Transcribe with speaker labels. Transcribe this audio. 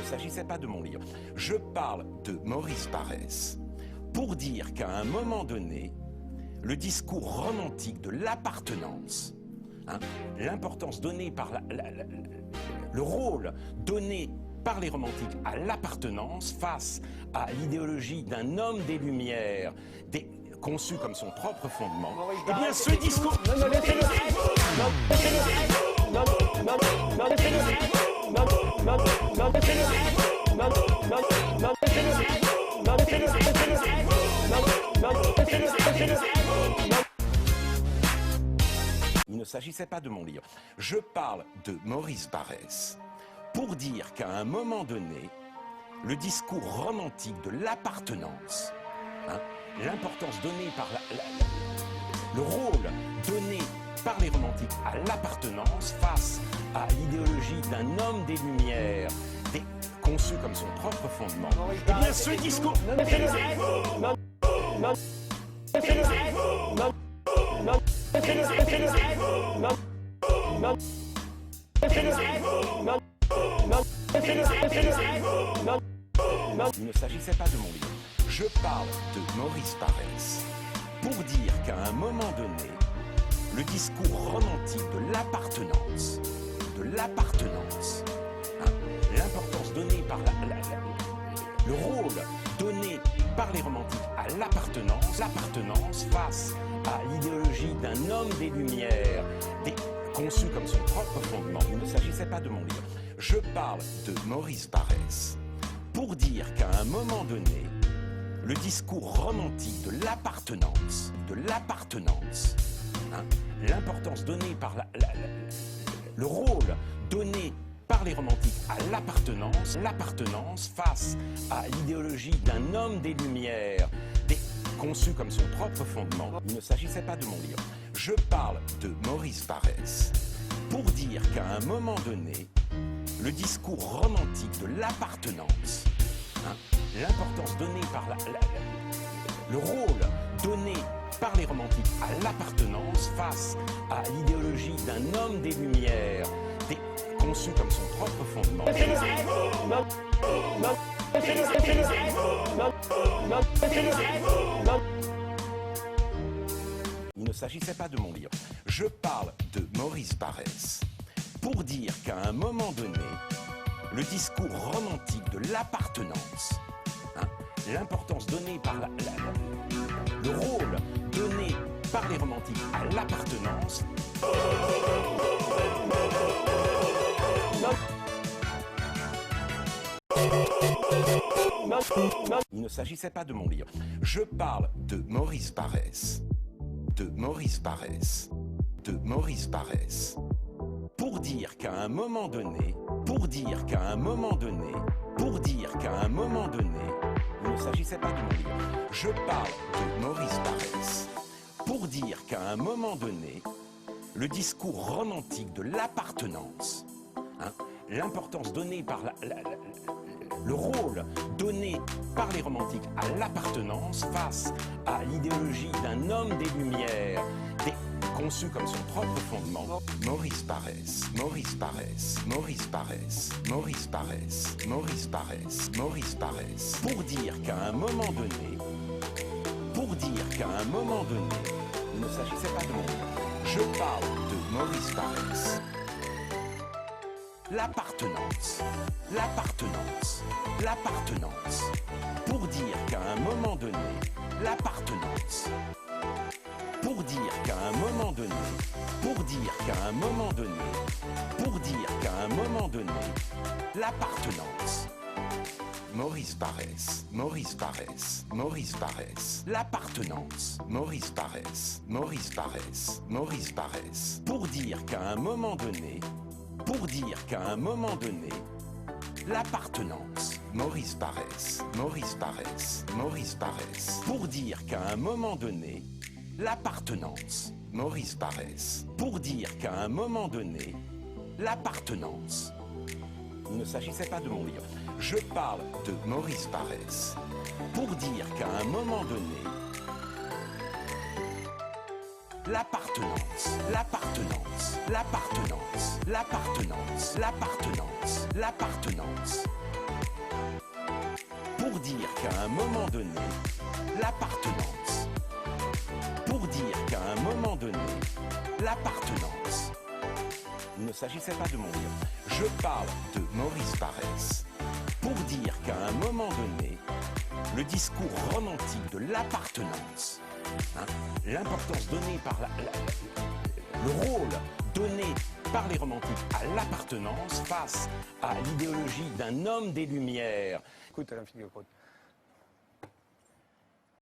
Speaker 1: s'agissait pas de mon livre. Je parle de Maurice Barrès pour dire qu'à un moment donné, le discours romantique de l'appartenance, l'importance donnée par le rôle donné par les romantiques à l'appartenance face à l'idéologie d'un homme des Lumières, conçu comme son propre fondement, eh bien ce discours... Il ne s'agissait pas de mon livre. Je parle de Maurice Barrès pour dire qu'à un moment donné, le discours romantique de l'appartenance, l'importance donnée par le rôle donné par les romantiques à l'appartenance face à l'idéologie d'un homme des Lumières, conçu comme son propre fondement, eh bien ce discours... Il ne s'agissait pas de mon livre. Je parle de Maurice Barrès pour dire qu'à un moment donné, le discours romantique de l'appartenance, l'importance donnée par le rôle donné par les romantiques à l'appartenance face à l'idéologie d'un homme des Lumières, conçu comme son propre fondement. Il ne s'agissait pas de mon livre. Je parle de Maurice Barrès pour dire qu'à un moment donné, le discours romantique de l'appartenance, l'importance donnée par le rôle donné par les romantiques à l'appartenance face à l'idéologie d'un homme des Lumières, conçu comme son propre fondement. Il ne s'agissait pas de mon livre. Je parle de Maurice Barrès pour dire qu'à un moment donné, le discours romantique de l'appartenance, l'importance donnée par le rôle donné par les romantiques à l'appartenance face à l'idéologie d'un homme des Lumières, conçu comme son propre fondement. Il ne s'agissait pas de mon livre. Je parle de Maurice Barrès pour dire qu'à un moment donné, le discours romantique de l'appartenance, l'importance donnée par le rôle donné par les romantiques à l'appartenance, il ne s'agissait pas de mon livre. Je parle de Maurice Barrès, pour dire qu'à un moment donné, il ne s'agissait pas de mon livre. Je parle de Maurice Barrès pour dire qu'à un moment donné, le discours romantique de l'appartenance, l'importance donnée par le rôle donné par les romantiques à l'appartenance face à l'idéologie d'un homme des Lumières, conçu comme son propre fondement. Maurice Barrès, pour dire qu'à un moment donné, il ne s'agissait pas de mon livre. Je parle de Maurice Barrès. L'appartenance, pour dire qu'à un moment donné, l'appartenance. Maurice Barrès, l'appartenance. Pour dire qu'à un moment donné, l'appartenance. Maurice Barrès. Pour dire qu'à un moment donné, l'appartenance. Maurice Barrès. Pour dire qu'à un moment donné, l'appartenance. Il ne s'agissait pas de mon livre. Je parle de Maurice Barrès pour dire qu'à un moment donné, l'appartenance. moment donné, l'appartenance. Pour dire qu'à un moment donné, l'appartenance. Il ne s'agissait pas de mon livre. Je parle de Maurice Paresse pour dire qu'à un moment donné, le discours romantique de l'appartenance, l'importance donnée par le rôle donné par les romantiques à l'appartenance face à l'idéologie d'un homme des Lumières.
Speaker 2: Écoute, Alain Finkielkraut,